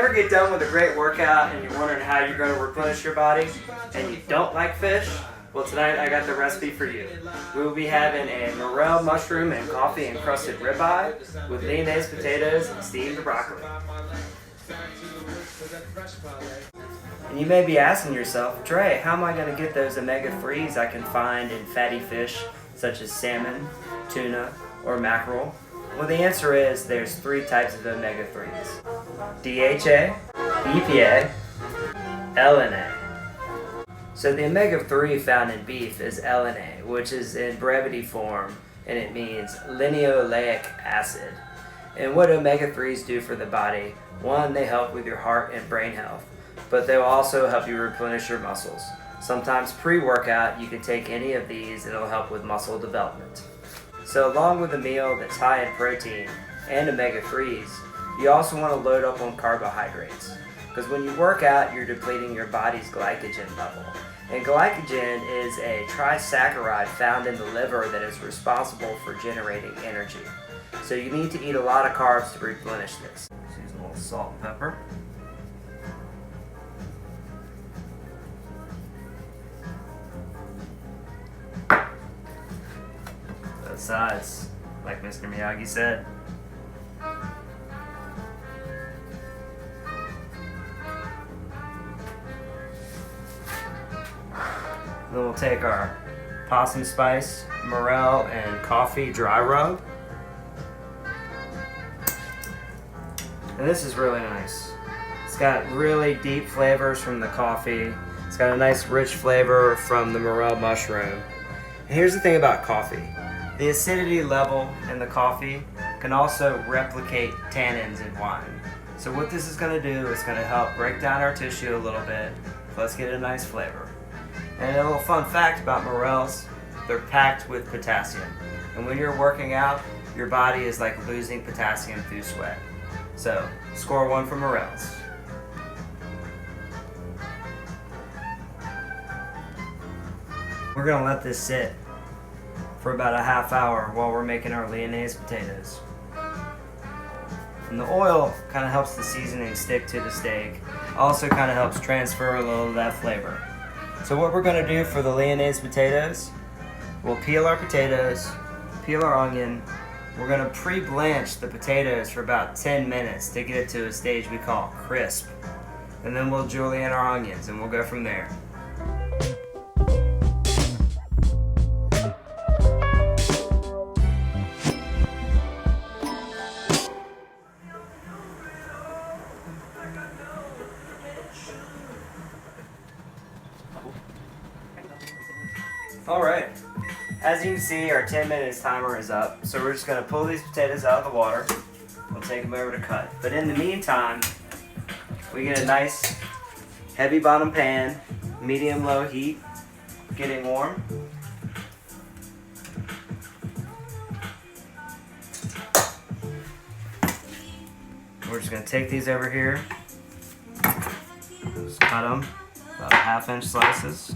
ever get done with a great workout and you're wondering how you're going to replenish your body and you don't like fish? Well, tonight I got the recipe for you. We will be having a Morel Mushroom and coffee encrusted ribeye with Lyonnaise potatoes and steamed broccoli. And you may be asking yourself, Dre, how am I going to get those omega-3s I can find in fatty fish such as salmon, tuna, or mackerel? Well, the answer is there's 3 types of omega-3s. DHA, EPA, LNA. So the omega-3 found in beef is LNA, which is in brevity form, and it means linoleic acid. And what omega-3s do for the body, one, they help with your heart and brain health, but they will also help you replenish your muscles. Sometimes pre-workout, you can take any of these and it'll help with muscle development. So along with a meal that's high in protein and omega-3s, you also want to load up on carbohydrates. Because when you work out, you're depleting your body's glycogen level. And glycogen is a trisaccharide found in the liver that is responsible for generating energy. So you need to eat a lot of carbs to replenish this. Just use a little salt and pepper. Both sides, like Mr. Miyagi said. Then we'll take our possum spice, morel, and coffee dry rub. And this is really nice. It's got really deep flavors from the coffee. It's got a nice rich flavor from the morel mushroom. And here's the thing about coffee. The acidity level in the coffee can also replicate tannins in wine. So what this is going to do is going to help break down our tissue a little bit, plus get a nice flavor. And a little fun fact about morels, they're packed with potassium. And when you're working out, your body is like losing potassium through sweat. So, score 1 for morels. We're going to let this sit for about a half hour while we're making our Lyonnaise potatoes. And the oil kind of helps the seasoning stick to the steak. Also kind of helps transfer a little of that flavor. So what we're going to do for the Lyonnaise potatoes, we'll peel our potatoes, peel our onion. We're going to pre-blanch the potatoes for about 10 minutes to get it to a stage we call crisp. And then we'll julienne our onions and we'll go from there. Alright, as you can see, our 10 minutes timer is up, so we're just going to pull these potatoes out of the water. We'll take them over to cut. But in the meantime, we get a nice heavy bottom pan, medium-low heat, getting warm. We're just going to take these over here, just cut them about 1/2-inch slices.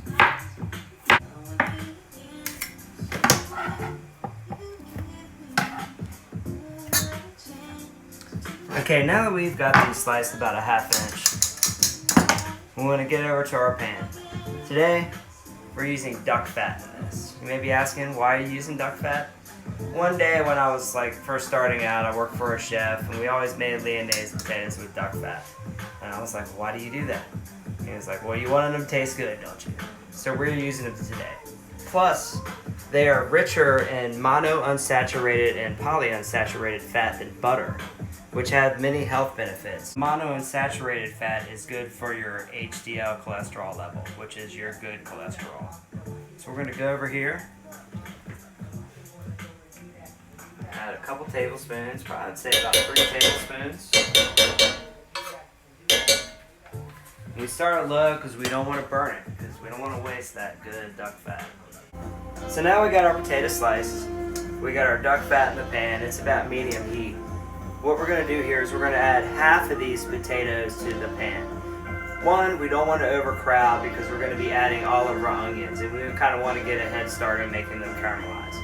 Okay, now that we've got these sliced about 1/2 inch, we want to get over to our pan. Today, we're using duck fat in this. You may be asking, why are you using duck fat? One day when I was first starting out, I worked for a chef, and we always made Lyonnaise potatoes with duck fat. And I was like, why do you do that? And he was like, well, you want them to taste good, don't you? So we're using them today. Plus, they are richer in monounsaturated and polyunsaturated fat than butter, which have many health benefits. Monounsaturated fat is good for your HDL cholesterol level, which is your good cholesterol. So we're going to go over here, add a couple tablespoons, probably I'd say about 3 tablespoons. And we start at low because we don't want to burn it, because we don't want to waste that good duck fat. So now we got our potato slices, we got our duck fat in the pan, it's about medium heat. What we're going to do here is we're going to add half of these potatoes to the pan. One, we don't want to overcrowd because we're going to be adding all of our onions, and we kind of want to get a head start on making them caramelize.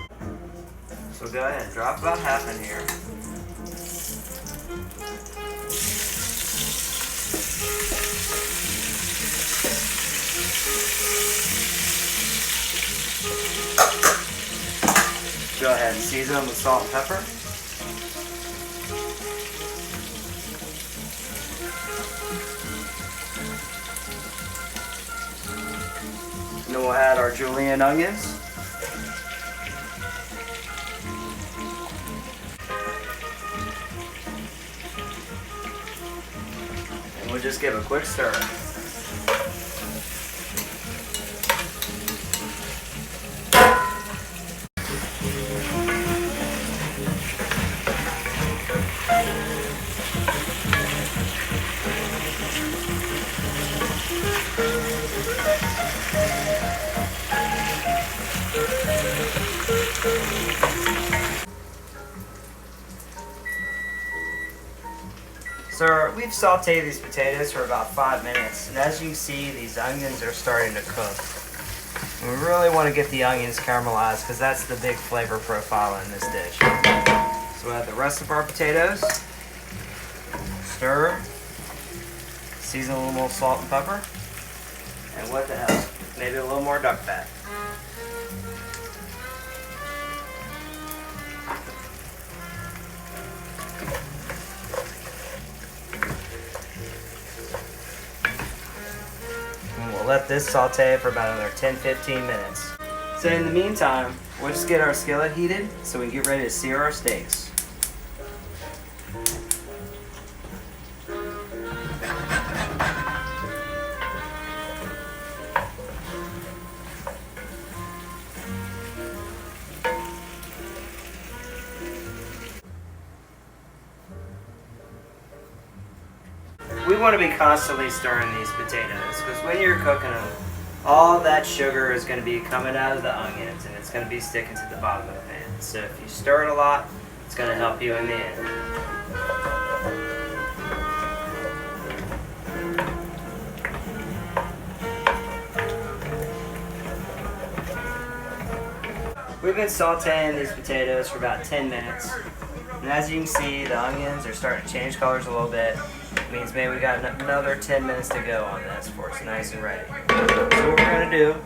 So go ahead and drop about half in here. ahead and season them with salt and pepper. And then we'll add our julienne onions. And we'll just give a quick stir. So we've sauteed these potatoes for about 5 minutes, and as you can see, these onions are starting to cook. And we really want to get the onions caramelized because that's the big flavor profile in this dish. So we'll add the rest of our potatoes, stir, season a little more salt and pepper, and what the hell, maybe a little more duck fat. We'll let this saute for about another 10-15 minutes. So in the meantime, we'll just get our skillet heated so we can get ready to sear our steaks. We want to be constantly stirring these potatoes because when you're cooking them, all that sugar is going to be coming out of the onions and it's going to be sticking to the bottom of the pan. So if you stir it a lot, it's going to help you in the end. We've been sauteing these potatoes for about 10 minutes. And as you can see, the onions are starting to change colors a little bit. It means maybe we got another 10 minutes to go on this before it's nice and ready. So what we're going to do,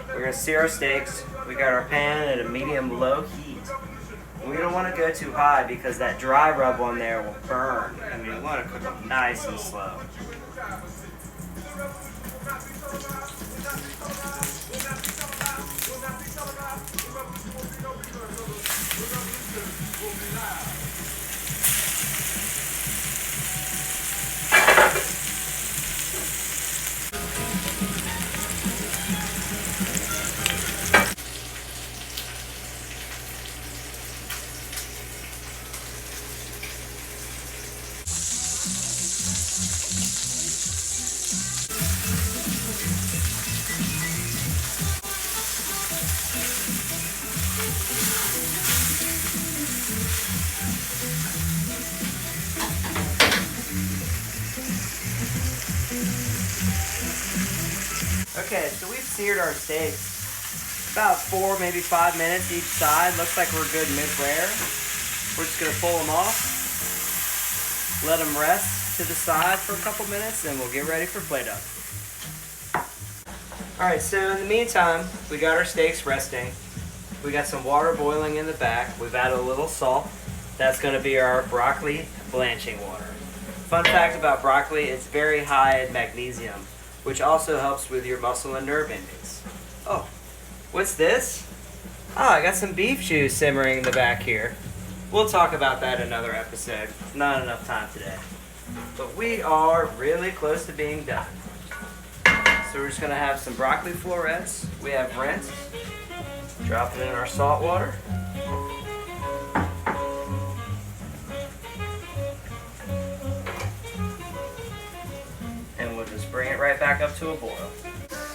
we're going to sear our steaks. We got our pan at a medium-low heat. We don't want to go too high because that dry rub on there will burn. I mean, we want to cook them nice and slow. Okay, so we've seared our steaks about 4, maybe 5 minutes each side. Looks like we're good mid-rare. We're just going to pull them off, let them rest to the side for a couple minutes, and we'll get ready for plate up. Alright, so in the meantime, we got our steaks resting. We got some water boiling in the back. We've added a little salt. That's going to be our broccoli blanching water. Fun fact about broccoli, it's very high in magnesium, which also helps with your muscle and nerve endings. Oh, what's this? Oh, I got some beef juice simmering in the back here. We'll talk about that in another episode. Not enough time today. But we are really close to being done. So we're just going to have some broccoli florets. We have rinsed. Drop it in our salt water. And we'll just bring it right back up to a boil.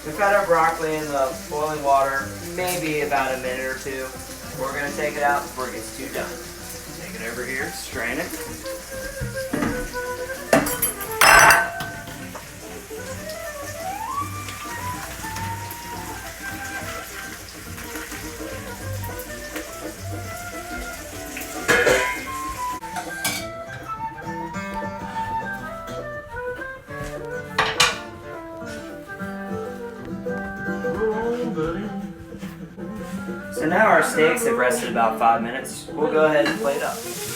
We've got our broccoli in the boiling water, maybe about a minute or two. We're going to take it out before it gets too done. Take it over here, strain it. So So now our steaks have rested about 5 minutes. We'll go ahead and plate up.